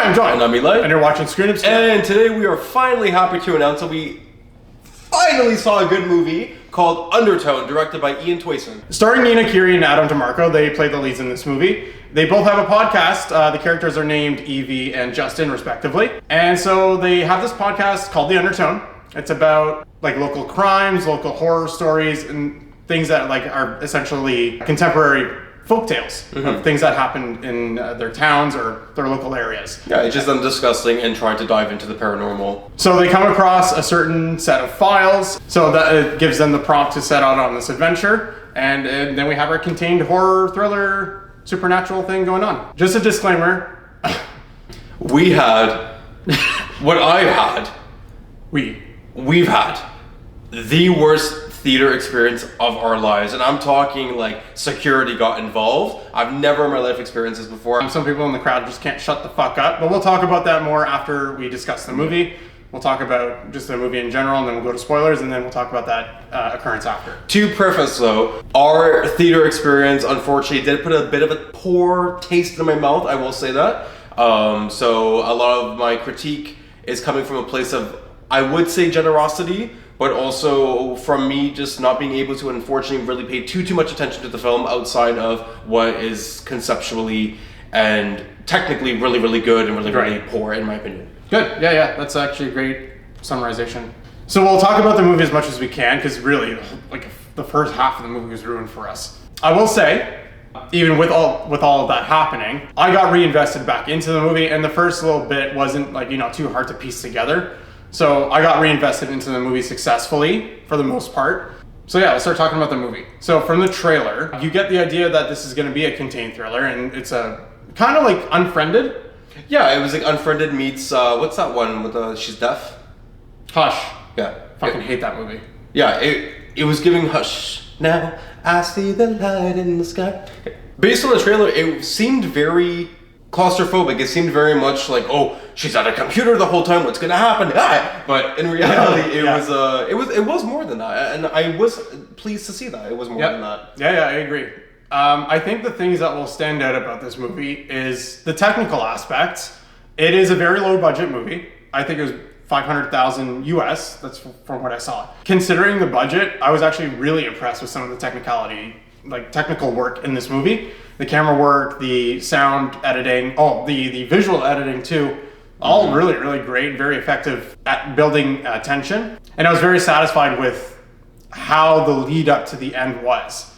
I'm Jon. And I'm Eli. And you're watching Screen Obscura. And today we are finally happy to announce that we finally saw a good movie called Undertone, directed by Ian Tuason. Starring Nina, Kiri, and Adam DiMarco. They play the leads in this movie. They both have a podcast. The characters are named Evie and Justin, respectively. And so they have this podcast called The Undertone. It's about like local crimes, local horror stories, and things that like are essentially contemporary folk tales of things that happened in their towns or their local areas. Yeah, it's just them discussing and trying to dive into the paranormal. So they come across a certain set of files, so that it gives them the prompt to set out on this adventure, and then we have our contained horror, thriller, supernatural thing going on. Just a disclaimer. We had, what I've had, we've had the worst theater experience of our lives, and I'm talking like security got involved. I've never in my life experienced this before. Some people in the crowd just can't shut the fuck up, but we'll talk about that more after we discuss the movie. We'll talk about just the movie in general, and then we'll go to spoilers, and then we'll talk about that occurrence after. To preface though, our theater experience unfortunately did put a bit of a poor taste in my mouth, I will say that. So a lot of my critique is coming from a place of, I would say, generosity, but also from me just not being able to unfortunately really pay too much attention to the film outside of what is conceptually and technically really good and really poor in my opinion. Good, yeah, that's actually a great summarization. So we'll talk about the movie as much as we can, because really, like the first half of the movie was ruined for us. I will say, even with all of that happening, I got reinvested back into the movie, and the first little bit wasn't like, too hard to piece together. So I got reinvested into the movie successfully, for the most part. So yeah, let's start talking about the movie. So from the trailer, you get the idea that this is going to be a contained thriller, and it's a kind of like Unfriended. Yeah, it was like Unfriended meets, what's that one with she's deaf? Hush. Yeah. Fucking hate that movie. Yeah, it was giving Hush. Now I see the light in the sky. Based on the trailer, it seemed very claustrophobic. It seemed very much like, oh, she's at a computer the whole time, what's gonna happen? Ah! But in reality, it was more than that, and I was pleased to see that it was more than that. Yeah, I agree. I think the things that will stand out about this movie is the technical aspects. It is a very low budget movie. I think it was $500,000 US. That's from what I saw. Considering the budget, I was actually really impressed with some of the technical work in this movie. The camera work, the sound editing, the visual editing too, all really great, very effective at building tension. And I was very satisfied with how the lead up to the end was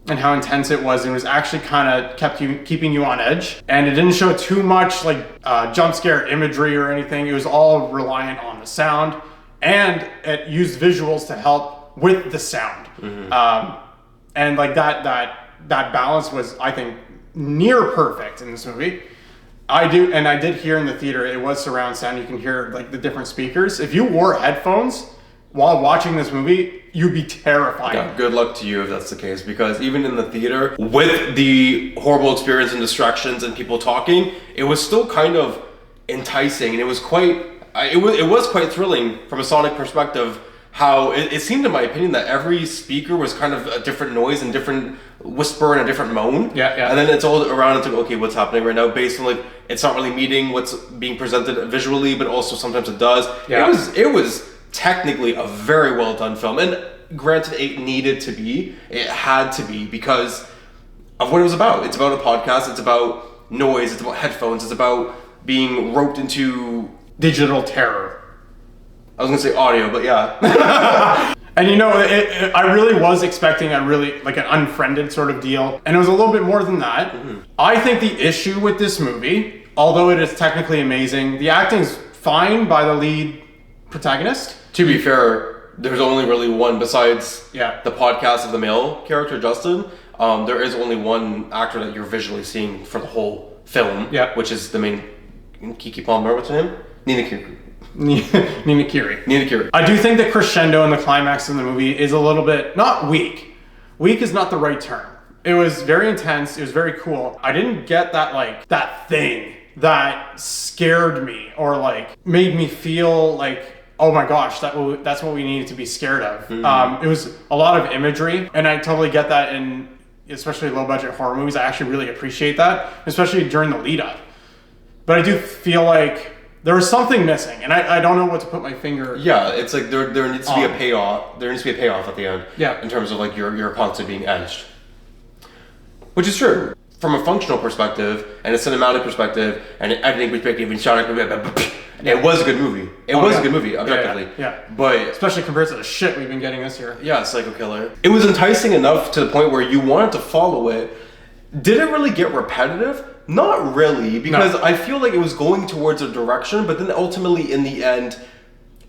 and how intense it was. It was actually kind of keeping you on edge. And it didn't show too much like jump scare imagery or anything. It was all reliant on the sound, and it used visuals to help with the sound. And like that balance was, I think, near perfect in this movie. I did hear in the theater, it was surround sound. You can hear like the different speakers. If you wore headphones while watching this movie, you'd be terrified. Yeah, good luck to you if that's the case, because even in the theater, with the horrible experience and distractions and people talking, it was still kind of enticing, and it was quite thrilling from a sonic perspective. How it seemed, in my opinion, that every speaker was kind of a different noise and different whisper and a different moan. Yeah. And then it's all around. It's like, okay, what's happening right now? Based on like, it's not really meeting what's being presented visually, but also sometimes it does. Yeah. It was technically a very well done film, and granted, it needed to be. It had to be because of what it was about. It's about a podcast. It's about noise. It's about headphones. It's about being roped into digital terror. I was gonna say audio, but yeah. And I really was expecting an Unfriended sort of deal, and it was a little bit more than that. I think the issue with this movie, although it is technically amazing, the acting's fine by the lead protagonist. To be fair, there's only really one besides the podcast of the male character, Justin. There is only one actor that you're visually seeing for the whole film, which is the main Kiki Palmer. What's her name? Nina Kiri. I do think the crescendo and the climax in the movie is a little bit, not weak. Weak is not the right term. It was very intense. It was very cool. I didn't get that thing that scared me or made me feel like, oh my gosh, that's what we needed to be scared of. It was a lot of imagery, and I totally get that in especially low budget horror movies. I actually really appreciate that, especially during the lead up. but I do feel like there was something missing, and I don't know what to put my finger. Yeah, it's like there needs to be a payoff. There needs to be a payoff at the end. Yeah. In terms of like your concept being edged, which is true from a functional perspective and a cinematic perspective and an editing perspective and shot. It was a good movie. It was a good movie, objectively. Yeah. But especially compared to the shit we've been getting this year. Yeah, Psycho Killer. It was enticing enough to the point where you wanted to follow it. Did it really get repetitive? Not really, because I feel like it was going towards a direction, but then ultimately in the end,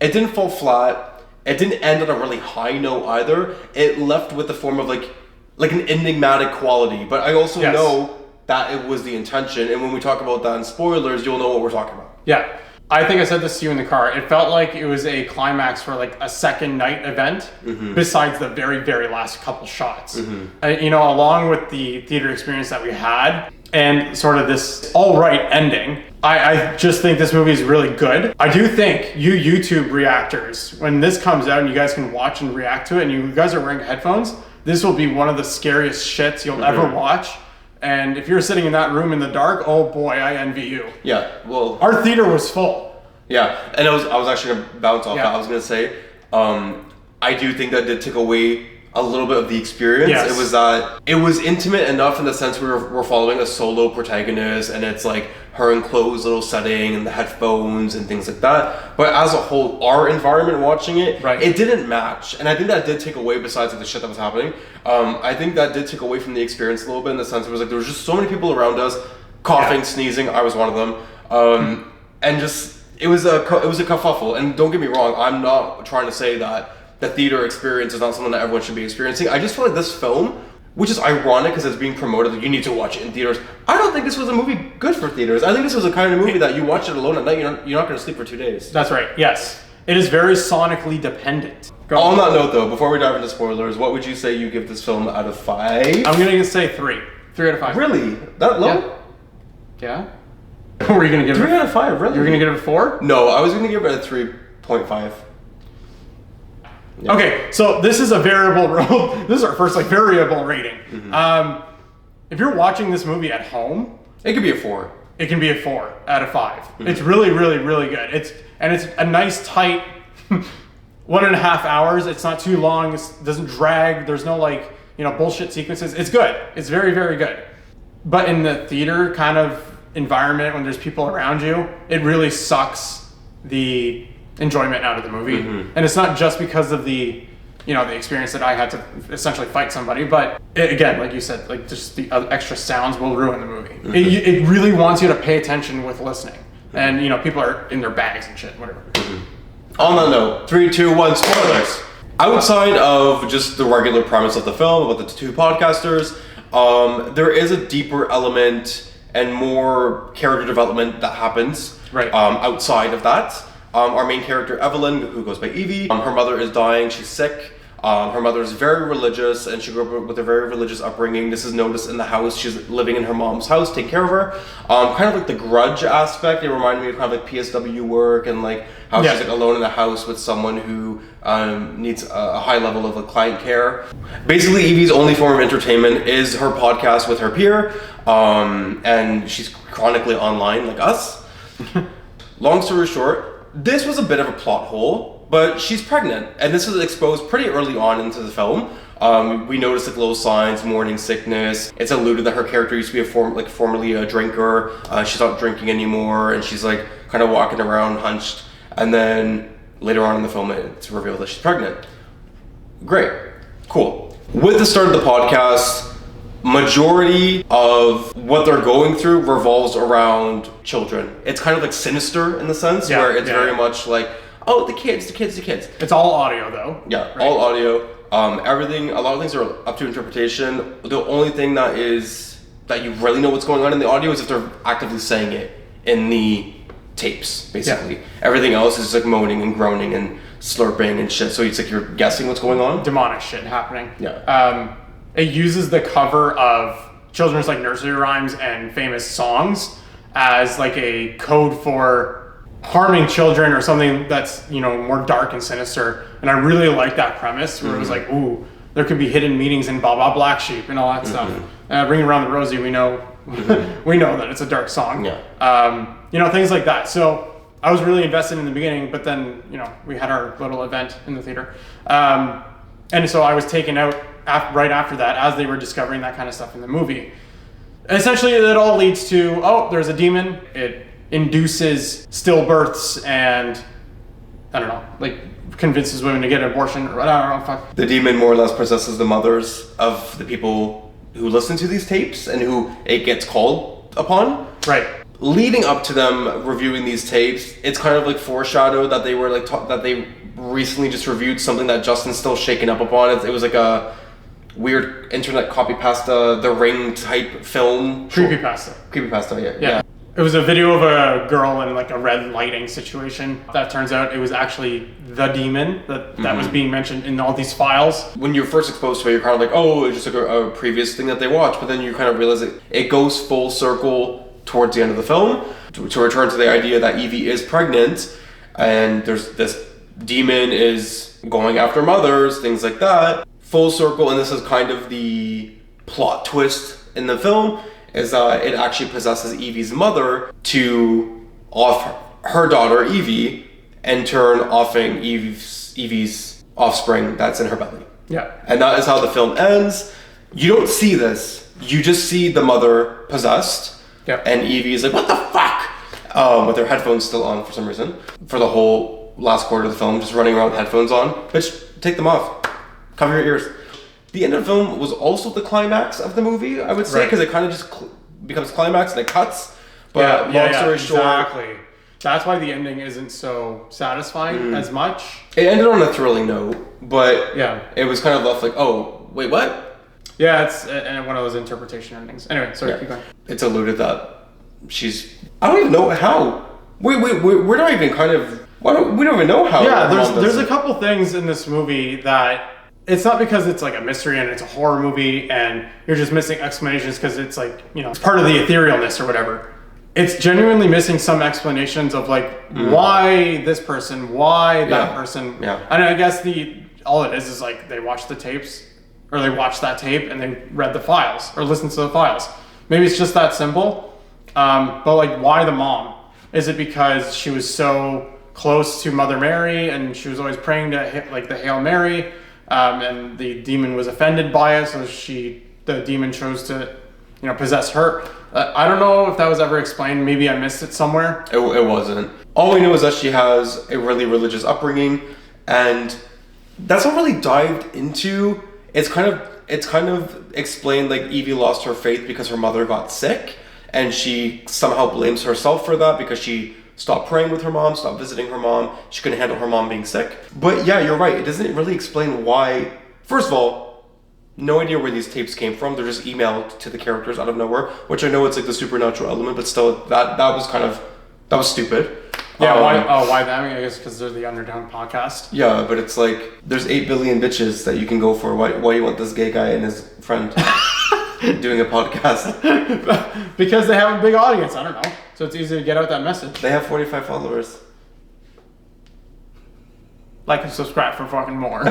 it didn't fall flat. It didn't end on a really high note either. It left with the form of like an enigmatic quality. But I also know that it was the intention, and when we talk about that in spoilers, you'll know what we're talking about. Yeah. I think I said this to you in the car. It felt like it was a climax for like a second night event, besides the very, very last couple shots. You know, along with the theater experience that we had and sort of this all right ending, I just think this movie is really good. I do think you YouTube reactors, when this comes out and you guys can watch and react to it and you guys are wearing headphones, this will be one of the scariest shits you'll ever watch. And if you're sitting in that room in the dark, oh boy, I envy you. Yeah, well, our theater was full. Yeah, and I was actually gonna bounce off that. I was gonna say, I do think that did take away a little bit of the experience. Yes. It was that it was intimate enough in the sense we're following a solo protagonist, and it's like her enclosed little setting and the headphones and things like that. But as a whole, our environment watching it, it didn't match, and I think that did take away. Besides like, the shit that was happening, I think that did take away from the experience a little bit in the sense it was like there was just so many people around us, coughing, sneezing. I was one of them, and just it was a kerfuffle. And don't get me wrong, I'm not trying to say that the theater experience is not something that everyone should be experiencing. I just feel like this film, which is ironic because it's being promoted that you need to watch it in theaters. I don't think this was a movie good for theaters. I think this was a kind of movie that you watch it alone at night, you're not going to sleep for 2 days. That's right, yes. It is very sonically dependent. On that note though, before we dive into spoilers, what would you say you give this film out of 5? I'm going to say 3. 3 out of 5. Really? That low? Yeah? What were you going to give 3 out of 5, really? You were going to give it a 4? No, I was going to give it a 3.5. Yeah. Okay, so this is a variable this is our first like variable rating. If you're watching this movie at home, it could be a 4. It can be a 4 out of 5. It's really, really, really good. It's a nice tight 1.5 hours. It's not too long. It doesn't drag. There's no like bullshit sequences. It's good. It's very, very good. But in the theater kind of environment, when there's people around you, it really sucks the enjoyment out of the movie. And it's not just because of the the experience that I had to essentially fight somebody, but again, like you said, like just the extra sounds will ruin the movie. It really wants you to pay attention with listening, and people are in their bags and shit, whatever. On that note, 3, 2, 1, spoilers. Outside of just the regular premise of the film about the two podcasters, there is a deeper element and more character development that happens outside of that. Our main character, Evelyn, who goes by Evie, her mother is dying, she's sick. Her mother is very religious, and she grew up with a very religious upbringing. This is noticed in the house. She's living in her mom's house, taking care of her. Kind of like the Grudge aspect. It reminded me of kind of like PSW work, and like how she's like alone in the house with someone who needs a high level of client care. Basically, Evie's only form of entertainment is her podcast with her peer, and she's chronically online like us. Long story short, this was a bit of a plot hole, but she's pregnant, and this was exposed pretty early on into the film. We noticed like little signs, morning sickness. It's alluded that her character used to be formerly a drinker. She's not drinking anymore, and she's like kind of walking around hunched. And then later on in the film, it's revealed that she's pregnant. Great, cool. With the start of the podcast, majority of what they're going through revolves around children. It's kind of like sinister in the sense where it's very much like, oh, the kids. It's all audio though. Yeah, all audio. Everything, a lot of things are up to interpretation. The only thing that you really know what's going on in the audio is if they're actively saying it in the tapes, basically. Yeah. Everything else is like moaning and groaning and slurping and shit, so it's like you're guessing what's going on. Demonic shit happening. Yeah. It uses the cover of children's like nursery rhymes and famous songs as like a code for harming children or something that's more dark and sinister. And I really like that premise where it was like, ooh, there could be hidden meanings in Baa Baa Black Sheep and all that stuff. Ringing Around the Rosie, we know we know that it's a dark song. Yeah. Things like that. So I was really invested in the beginning, but then, we had our little event in the theater. And so I was taken out right after that as they were discovering that kind of stuff in the movie. Essentially, it all leads to, there's a demon. It induces stillbirths and, I don't know, like convinces women to get an abortion. Or I don't know, fuck. The demon more or less possesses the mothers of the people who listen to these tapes and who it gets called upon. Right. Leading up to them reviewing these tapes, it's kind of like foreshadowed that they were like that they recently just reviewed something that Justin's still shaken up upon. It was like a weird internet copy pasta, The Ring type film. Creepypasta, yeah. It was a video of a girl in like a red lighting situation. That turns out it was actually the demon that was being mentioned in all these files. When you're first exposed to it, you're kind of like, it's just like a previous thing that they watched. But then you kind of realize it goes full circle towards the end of the film to return to the idea that Evie is pregnant and there's this demon is going after mothers, things like that. Full circle, and this is kind of the plot twist in the film, is that it actually possesses Evie's mother to off her daughter Evie and turn offing Evie's offspring that's in her belly. Yeah. And that is how the film ends. You don't see this. You just see the mother possessed. Yeah. And Evie is like, what the fuck? With her headphones still on for some reason. For the whole last quarter of the film, just running around with headphones on. Bitch, take them off. Cover your ears. The end of the film was also the climax of the movie, I would say, because it kind of just becomes climax and it cuts. But long story short... Exactly. That's why the ending isn't so satisfying as much. It ended on a thrilling note, but it was kind of left like, wait, what? Yeah, it's one of those interpretation endings. Anyway, sorry, keep going. It's alluded that she's... I don't even know how. We're not even kind of... we don't even know how. Yeah, there's a couple things in this movie that... It's not because it's like a mystery and it's a horror movie and you're just missing explanations because it's like, it's part of the etherealness or whatever. It's genuinely missing some explanations of like why this person, why that person. Yeah. And I guess all it is like they watched the tapes or they watched that tape and they read the files or listened to the files. Maybe it's just that simple. But like, why the mom? Is it because she was so close to Mother Mary and she was always praying to like the Hail Mary? And the demon was offended by it, so the demon chose to, possess her. I don't know if that was ever explained. Maybe I missed it somewhere. It wasn't. All we know is that she has a really religious upbringing, and that's not really dived into. It's kind of explained like Evie lost her faith because her mother got sick, and she somehow blames herself for that because she stopped praying with her mom, stopped visiting her mom. She couldn't handle her mom being sick. But yeah, you're right. It doesn't really explain why. First of all, no idea where these tapes came from. They're just emailed to the characters out of nowhere, which I know it's like the supernatural element, but still, that was stupid. Yeah, why them? I guess because they're the Undertone podcast. Yeah, but it's like, there's 8 billion bitches that you can go for. Why do you want this gay guy and his friend doing a podcast? Because they have a big audience. I don't know. So it's easy to get out that message. They have 45 followers. Like and subscribe for fucking more.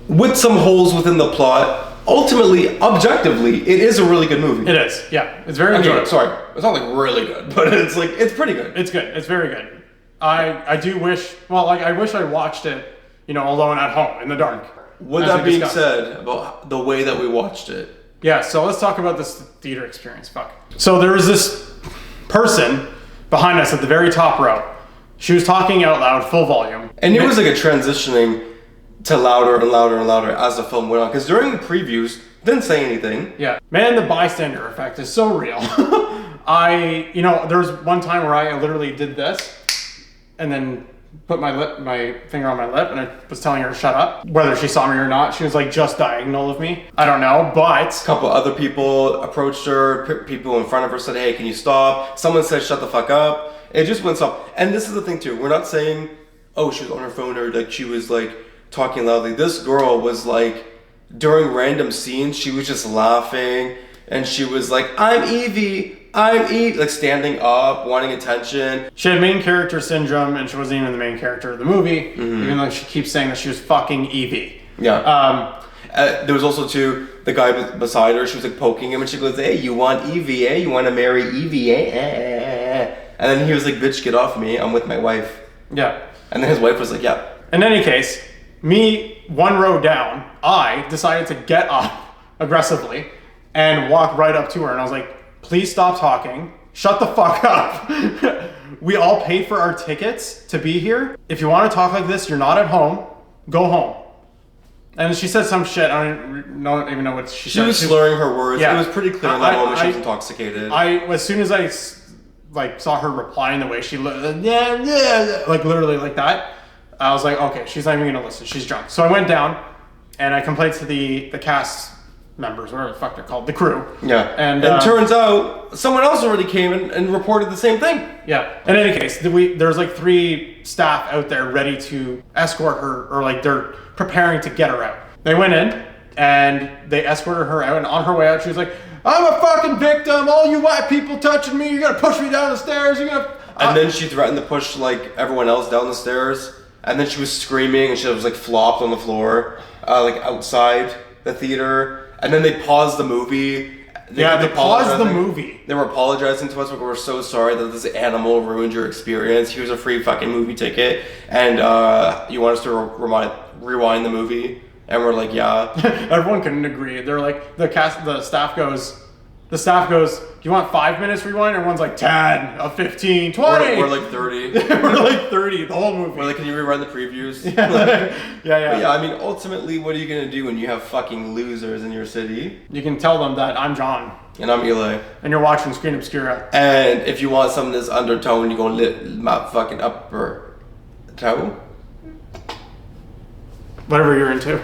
With some holes within the plot, ultimately, objectively, it is a really good movie. It is, yeah. It's very enjoyable. Sorry, it's not like really good, but it's pretty good. It's good. It's very good. I do wish, I wish I watched it, alone at home in the dark. With that being said, about the way that we watched it. Yeah, so let's talk about this theater experience. Fuck. So there was this person behind us at the very top row. She was talking out loud, full volume. And it was like a transitioning to louder and louder and louder as the film went on. Because during the previews, didn't say anything. Yeah. Man, the bystander effect is so real. There was one time where I literally did this and then put my finger on my lip and I was telling her to shut up. Whether she saw me or not, she was like just diagonal of me. I don't know, but... A couple other people approached her. People in front of her said, hey, can you stop? Someone said, shut the fuck up. It just went up. And this is the thing too. We're not saying, she was on her phone or like she was like talking loudly. This girl was like, during random scenes, she was just laughing and she was like, I'm Evie, like standing up, wanting attention. She had main character syndrome and she wasn't even the main character of the movie, even though she keeps saying that she was fucking Evie. Yeah. There was also too, the guy beside her, she was like poking him and she goes, hey, you want Evie, eh? You want to marry Evie, eh? And then he was like, bitch, get off me. I'm with my wife. Yeah. And then his wife was like, yeah. In any case, me, one row down, I decided to get up aggressively and walk right up to her. And I was like, please stop talking. Shut the fuck up. We all paid for our tickets to be here. If you want to talk like this, you're not at home. Go home. And she said some shit. I don't even know what she said. She was slurring her words. Yeah. It was pretty clear in that moment she was intoxicated. As soon as I saw her replying the way she looked, like literally like that, I was like, okay, she's not even gonna listen. She's drunk. So I went down and I complained to the cast members, whatever the fuck they're called, the crew. Yeah. And turns out someone else already came and reported the same thing. Yeah. In any case, there's like 3 staff out there ready to escort her, or like they're preparing to get her out. They went in and they escorted her out, and on her way out she was like, I'm a fucking victim, all you white people touching me, you're gonna push me down the stairs, you're gonna... And then she threatened to push like everyone else down the stairs, and then she was screaming and she was like flopped on the floor, like outside the theater. And then they paused the movie. They paused the movie. They were apologizing to us, but we're so sorry that this animal ruined your experience. Here's a free fucking movie ticket, and you want us to rewind the movie? And we're like, yeah. Everyone couldn't agree. They're like, the staff goes, do you want 5 minutes rewind? Everyone's like 10, 15, 20. We're like 30. We're like 30, the whole movie. We're like, can you rewind the previews? Yeah. But yeah, I mean, ultimately, what are you going to do when you have fucking losers in your city? You can tell them that I'm Jon. And I'm Eli. And you're watching Screen Obscura. And if you want some of this undertone, you're going to lit my fucking upper toe. Whatever you're into.